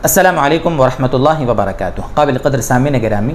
السلام علیکم ورحمۃ اللہ وبرکاتہ۔ قابل قدر سامعین گرامی،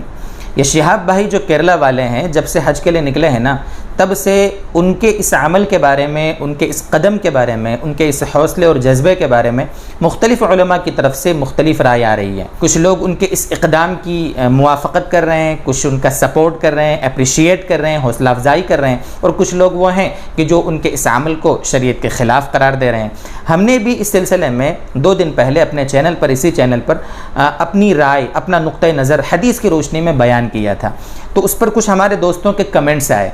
یہ شہاب بھائی جو کیرلا والے ہیں، جب سے حج کے لیے نکلے ہیں نا، تب سے ان کے اس عمل کے بارے میں، ان کے اس قدم کے بارے میں، ان کے اس حوصلے اور جذبے کے بارے میں مختلف علماء کی طرف سے مختلف رائے آ رہی ہے۔ کچھ لوگ ان کے اس اقدام کی موافقت کر رہے ہیں، کچھ ان کا سپورٹ کر رہے ہیں، اپریشیٹ کر رہے ہیں، حوصلہ افزائی کر رہے ہیں، اور کچھ لوگ وہ ہیں کہ جو ان کے اس عمل کو شریعت کے خلاف قرار دے رہے ہیں۔ ہم نے بھی اس سلسلے میں 2 دن پہلے اپنے چینل پر، اسی چینل پر اپنی رائے، اپنا نقطہ نظر حدیث کی روشنی میں بیان کیا تھا، تو اس پر کچھ ہمارے دوستوں کے کمنٹس آئے۔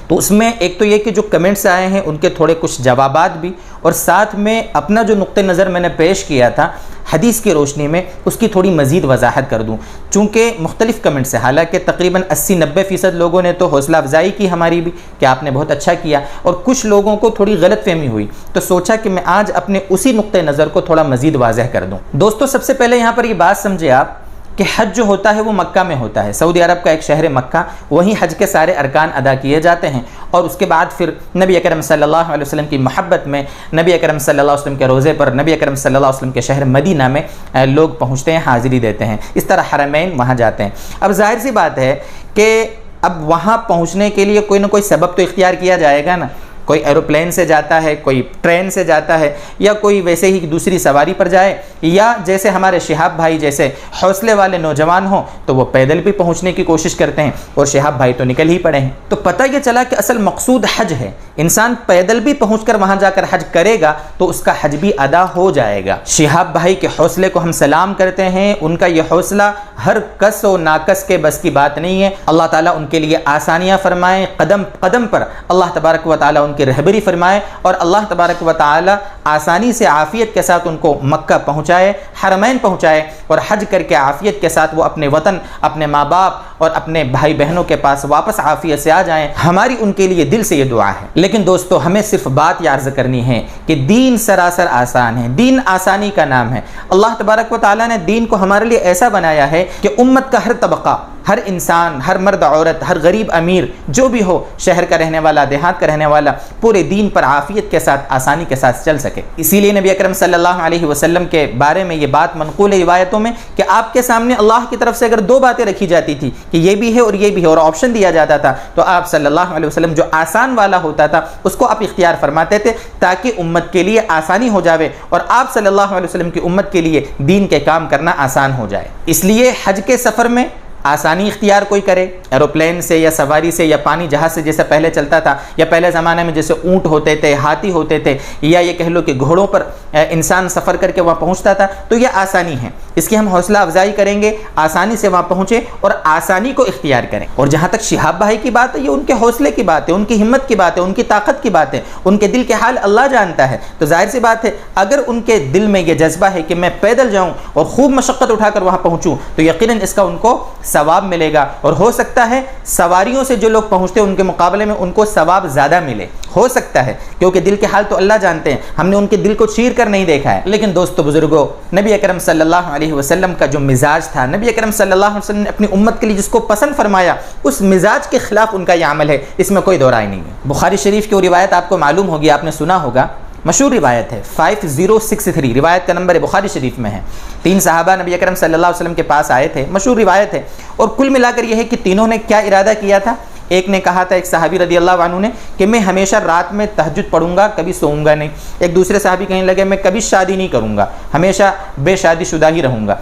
تو اس میں ایک تو یہ کہ جو کمنٹس آئے ہیں ان کے تھوڑے کچھ جوابات بھی، اور ساتھ میں اپنا جو نقطہ نظر میں نے پیش کیا تھا حدیث کی روشنی میں، اس کی تھوڑی مزید وضاحت کر دوں۔ چونکہ مختلف کمنٹس ہیں، حالانکہ تقریباً 80-90% لوگوں نے تو حوصلہ افزائی کی ہماری بھی کہ آپ نے بہت اچھا کیا، اور کچھ لوگوں کو تھوڑی غلط فہمی ہوئی، تو سوچا کہ میں آج اپنے اسی نقطہ نظر کو تھوڑا مزید واضح کر دوں۔ دوستو، سب سے پہلے یہاں پر یہ بات سمجھے آپ کہ حج جو ہوتا ہے وہ مکہ میں ہوتا ہے، سعودی عرب کا ایک شہر مکہ، وہیں حج کے سارے ارکان ادا کیے جاتے ہیں، اور اس کے بعد پھر نبی اکرم صلی اللہ علیہ وسلم کی محبت میں نبی اکرم صلی اللہ علیہ وسلم کے روضے پر، نبی اکرم صلی اللہ علیہ وسلم کے شہر مدینہ میں لوگ پہنچتے ہیں، حاضری دیتے ہیں، اس طرح حرمین وہاں جاتے ہیں۔ اب ظاہر سی بات ہے کہ اب وہاں پہنچنے کے لیے کوئی نہ کوئی سبب تو اختیار کیا جائے گا نا، کوئی ایروپلین سے جاتا ہے، کوئی ٹرین سے جاتا ہے، یا کوئی ویسے ہی دوسری سواری پر جائے، یا جیسے ہمارے شہاب بھائی جیسے حوصلے والے نوجوان ہوں تو وہ پیدل بھی پہنچنے کی کوشش کرتے ہیں، اور شہاب بھائی تو نکل ہی پڑے ہیں۔ تو پتہ یہ چلا کہ اصل مقصود حج ہے، انسان پیدل بھی پہنچ کر وہاں جا کر حج کرے گا تو اس کا حج بھی ادا ہو جائے گا۔ شہاب بھائی کے حوصلے کو ہم سلام کرتے ہیں، ان کا یہ حوصلہ ہر کس و ناکس کے بس کی بات نہیں ہے۔ اللہ تعالیٰ ان کے لیے آسانیاں فرمائیں، قدم قدم پر اللہ تبارک و تعالیٰ کی رہبری فرمائے، اور اللہ تبارک و تعالی آسانی سے عافیت کے ساتھ ان کو مکہ پہنچائے، حرمین پہنچائے، اور حج کر کے عافیت کے ساتھ وہ اپنے وطن، اپنے ماں باپ اور اپنے بھائی بہنوں کے پاس واپس عافیت سے آ جائیں۔ ہماری ان کے لیے دل سے یہ دعا ہے۔ لیکن دوستو، ہمیں صرف بات یہ عرض کرنی ہے کہ دین سراسر آسان ہے، دین آسانی کا نام ہے۔ اللہ تبارک و تعالی نے دین کو ہمارے لیے ایسا بنایا ہے کہ امت کا ہر طبقہ، ہر انسان، ہر مرد عورت، ہر غریب امیر، جو بھی ہو، شہر کا رہنے والا، دیہات کا رہنے والا، پورے دین پر عافیت کے ساتھ، آسانی کے ساتھ چل سکے۔ اسی لیے نبی اکرم صلی اللہ علیہ وسلم کے بارے میں یہ بات منقول ہے روایتوں میں کہ آپ کے سامنے اللہ کی طرف سے اگر 2 باتیں رکھی جاتی تھی کہ یہ بھی ہے اور یہ بھی ہے، اور آپشن دیا جاتا تھا، تو آپ صلی اللہ علیہ وسلم جو آسان والا ہوتا تھا اس کو آپ اختیار فرماتے تھے، تاکہ امت کے لیے آسانی ہو جاوے، اور آپ صلی اللہ علیہ وسلم کی امت کے لیے دین کے کام کرنا آسان ہو جائے۔ اس لیے حج کے سفر میں آسانی اختیار کوئی کرے، ایروپلین سے یا سواری سے یا پانی جہاز سے جیسے پہلے چلتا تھا، یا پہلے زمانے میں جیسے اونٹ ہوتے تھے، ہاتھی ہوتے تھے، یا یہ کہہ لو کہ گھوڑوں پر انسان سفر کر کے وہاں پہنچتا تھا، تو یہ آسانی ہے، اس کی ہم حوصلہ افزائی کریں گے، آسانی سے وہاں پہنچے اور آسانی کو اختیار کریں۔ اور جہاں تک شہاب بھائی کی بات ہے، یہ ان کے حوصلے کی بات ہے، ان کی ہمت کی بات ہے، ان کی طاقت کی بات ہے، ان کے دل کے حال اللہ جانتا ہے۔ تو ظاہر سی بات ہے، اگر ان کے دل میں یہ جذبہ ہے کہ میں پیدل جاؤں اور خوب مشقت اٹھا کر وہاں پہنچوں، تو یقیناً اس کا ان کو ثواب ملے گا، اور ہو سکتا ہے سواریوں سے جو لوگ پہنچتے ہیں ان کے مقابلے میں ان کو ثواب زیادہ ملے، ہو سکتا ہے، کیونکہ دل کے حال تو اللہ جانتے ہیں، ہم نے ان کے دل کو چیر کر نہیں دیکھا ہے۔ لیکن دوستو بزرگوں، نبی اکرم صلی اللہ علیہ وسلم کا جو مزاج تھا، نبی اکرم صلی اللہ علیہ وسلم نے اپنی امت کے لیے جس کو پسند فرمایا، اس مزاج کے خلاف ان کا یہ عمل ہے، اس میں کوئی دو رائے نہیں ہے۔ بخاری شریف کی وہ روایت آپ کو معلوم ہوگی، آپ نے سنا ہوگا، مشہور روایت ہے، 5063 روایت کا نمبر بخاری شریف میں ہے۔ 3 صحابہ نبی اکرم صلی اللہ علیہ وسلم کے پاس آئے تھے، مشہور روایت ہے، اور کل ملا کر یہ ہے کہ تینوں نے کیا ارادہ کیا تھا۔ ایک نے کہا تھا، ایک صحابی رضی اللہ عنہ نے، کہ میں ہمیشہ رات میں تہجد پڑھوں گا، کبھی سوؤں گا نہیں۔ ایک دوسرے صحابی کہنے لگے، میں کبھی شادی نہیں کروں گا، ہمیشہ بے شادی شدہ ہی رہوں گا۔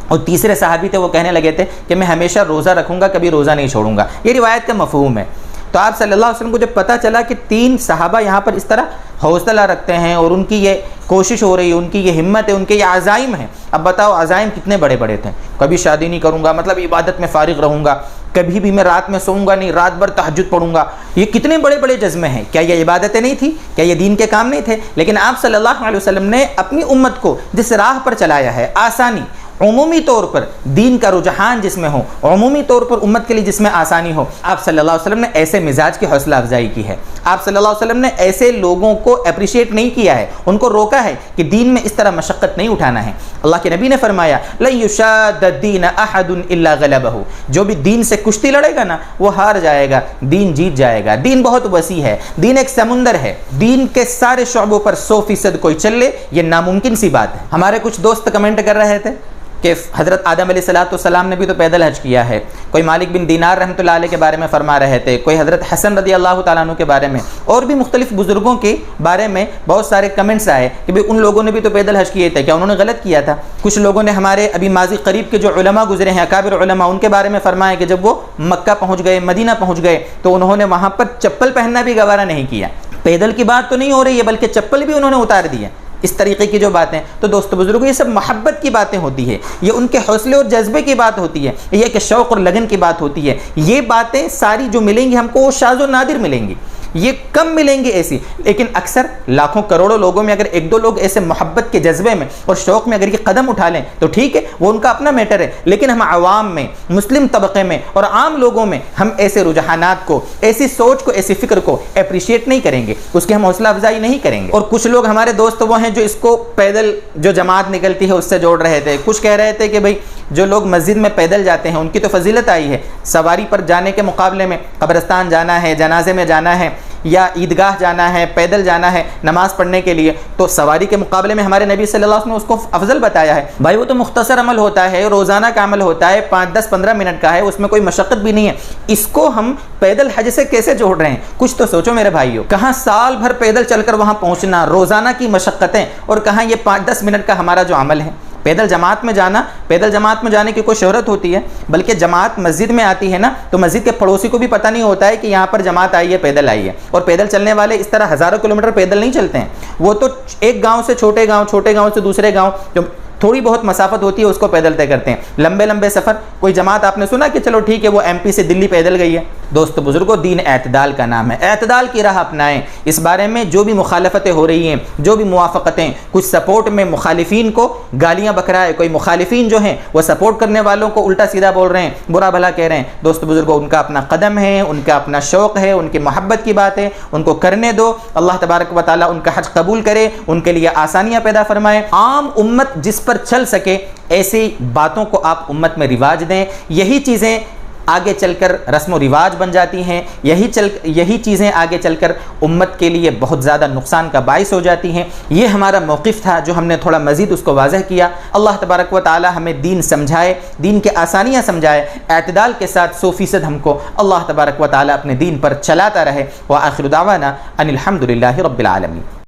اور تیسرے صحابی تھے، وہ کہنے لگے تھے کہ میں ہمیشہ روزہ رکھوں گا، کبھی روزہ نہیں چھوڑوں گا۔ یہ روایت کا مفہوم ہے۔ تو آپ صلی اللہ علیہ وسلم کو جب پتہ چلا کہ 3 صحابہ یہاں پر اس طرح حوصلہ رکھتے ہیں، اور ان کی یہ کوشش ہو رہی ہے، ان کی یہ ہمت ہے، ان کے یہ عزائم ہیں، اب بتاؤ عزائم کتنے بڑے بڑے تھے۔ کبھی شادی نہیں کروں گا، مطلب عبادت میں فارغ رہوں گا، کبھی بھی میں رات میں سوؤں گا نہیں، رات بھر تہجد پڑھوں گا، یہ کتنے بڑے بڑے جذبے ہیں۔ کیا یہ عبادتیں نہیں تھی؟ کیا یہ دین کے کام نہیں تھے؟ لیکن آپ صلی اللہ علیہ وسلم نے اپنی امت کو جس راہ پر چلایا ہے، آسانی، عمومی طور پر دین کا رجحان جس میں ہو، عمومی طور پر امت کے لیے جس میں آسانی ہو، آپ صلی اللہ علیہ وسلم نے ایسے مزاج کی حوصلہ افزائی کی ہے۔ آپ صلی اللہ علیہ وسلم نے ایسے لوگوں کو اپریشیٹ نہیں کیا ہے، ان کو روکا ہے کہ دین میں اس طرح مشقت نہیں اٹھانا ہے۔ اللہ کے نبی نے فرمایا لن یشاد الدین احد الا غلبہ، جو بھی دین سے کشتی لڑے گا نا وہ ہار جائے گا، دین جیت جائے گا۔ دین بہت وسیع ہے، دین ایک سمندر ہے، دین کے سارے شعبوں پر 100% کوئی چل لے یہ ناممکن سی بات ہے۔ ہمارے کچھ دوست کمنٹ کر رہے تھے کہ حضرت آدم علیہ السلام نے بھی تو پیدل حج کیا ہے، کوئی مالک بن دینار رحمۃ اللہ علیہ کے بارے میں فرما رہے تھے، کوئی حضرت حسن رضی اللہ تعالیٰ عنہ کے بارے میں، اور بھی مختلف بزرگوں کے بارے میں بہت سارے کمنٹس آئے کہ بھئی ان لوگوں نے بھی تو پیدل حج کیے تھے، کیا انہوں نے غلط کیا تھا؟ کچھ لوگوں نے ہمارے ابھی ماضی قریب کے جو علماء گزرے ہیں، اکابر علماء، ان کے بارے میں فرمایا کہ جب وہ مکہ پہنچ گئے، مدینہ پہنچ گئے تو انہوں نے وہاں پر چپل پہننا بھی گوارا نہیں کیا۔ پیدل کی بات تو نہیں ہو رہی ہے بلکہ چپل بھی انہوں نے اتار دی ہے۔ اس طریقے کی جو باتیں، تو دوست بزرگوں یہ سب محبت کی باتیں ہوتی ہے، یہ ان کے حوصلے اور جذبے کی بات ہوتی ہے، یہ کہ شوق اور لگن کی بات ہوتی ہے۔ یہ باتیں ساری جو ملیں گی ہم کو وہ شاذ و نادر ملیں گی، یہ کم ملیں گی ایسی، لیکن اکثر لاکھوں کروڑوں لوگوں میں اگر ایک دو لوگ ایسے محبت کے جذبے میں اور شوق میں اگر یہ قدم اٹھا لیں تو ٹھیک ہے، وہ ان کا اپنا میٹر ہے، لیکن ہم عوام میں، مسلم طبقے میں اور عام لوگوں میں ہم ایسے رجحانات کو، ایسی سوچ کو، ایسی فکر کو اپریشیٹ نہیں کریں گے، اس کی ہم حوصلہ افزائی نہیں کریں گے۔ اور کچھ لوگ ہمارے دوست وہ ہیں جو اس کو پیدل جو جماعت نکلتی ہے اس سے جوڑ رہے تھے، کچھ کہہ رہے تھے کہ بھئی جو لوگ مسجد میں پیدل جاتے ہیں ان کی تو فضیلت آئی ہے، سواری پر جانے کے مقابلے میں قبرستان جانا ہے، جنازے میں جانا ہے یا عیدگاہ جانا ہے، پیدل جانا ہے نماز پڑھنے کے لیے، تو سواری کے مقابلے میں ہمارے نبی صلی اللہ علیہ وسلم نے اس کو افضل بتایا ہے۔ بھائی وہ تو مختصر عمل ہوتا ہے، روزانہ کا عمل ہوتا ہے، 5-10-15 منٹ کا ہے، اس میں کوئی مشقت بھی نہیں ہے، اس کو ہم پیدل حج سے کیسے جوڑ رہے ہیں؟ کچھ تو سوچو میرے بھائیو، کہاں سال بھر پیدل چل کر وہاں پہنچنا، روزانہ کی مشقتیں، اور کہاں یہ 5-10 منٹ کا ہمارا جو عمل ہے۔ پیدل جماعت میں جانا، پیدل جماعت میں جانے کی کوئی شہرت ہوتی ہے، بلکہ جماعت مسجد میں آتی ہے نا تو مسجد کے پڑوسی کو بھی پتہ نہیں ہوتا ہے کہ یہاں پر جماعت آئی ہے، پیدل آئی ہے۔ اور پیدل چلنے والے اس طرح ہزاروں کلومیٹر پیدل نہیں چلتے ہیں، وہ تو ایک گاؤں سے چھوٹے گاؤں، چھوٹے گاؤں سے دوسرے گاؤں، جو تھوڑی بہت مسافت ہوتی ہے اس کو پیدل طے کرتے ہیں، لمبے لمبے سفر۔ کوئی جماعت آپ نے سنا کہ چلو ٹھیک ہے وہ ایم پی سے دلی پیدل گئی ہے؟ دوست بزرگوں دین اعتدال کا نام ہے، اعتدال کی راہ اپنائیں۔ اس بارے میں جو بھی مخالفتیں ہو رہی ہیں، جو بھی موافقتیں، کچھ سپورٹ میں مخالفین کو گالیاں بکرائے، کوئی مخالفین جو ہیں وہ سپورٹ کرنے والوں کو الٹا سیدھا بول رہے ہیں، برا بھلا کہہ رہے ہیں، دوست بزرگوں ان کا اپنا قدم ہے، ان کا اپنا شوق ہے، ان کی محبت کی بات ہے، ان کو کرنے دو۔ اللہ تبارک و تعالیٰ ان کا حج قبول کرے، ان کے لیے آسانیاں پیدا فرمائے۔ عام امت جس پر چل سکے ایسی باتوں کو آپ امت میں رواج دیں، یہی چیزیں آگے چل کر رسم و رواج بن جاتی ہیں، یہی چیزیں آگے چل کر امت کے لیے بہت زیادہ نقصان کا باعث ہو جاتی ہیں۔ یہ ہمارا موقف تھا جو ہم نے تھوڑا مزید اس کو واضح کیا۔ اللہ تبارک و تعالی ہمیں دین سمجھائے، دین کے آسانیاں سمجھائے، اعتدال کے ساتھ 100% ہم کو اللہ تبارک و تعالی اپنے دین پر چلاتا رہے۔ وآخر دعوانا ان الحمد للہ رب العالمین۔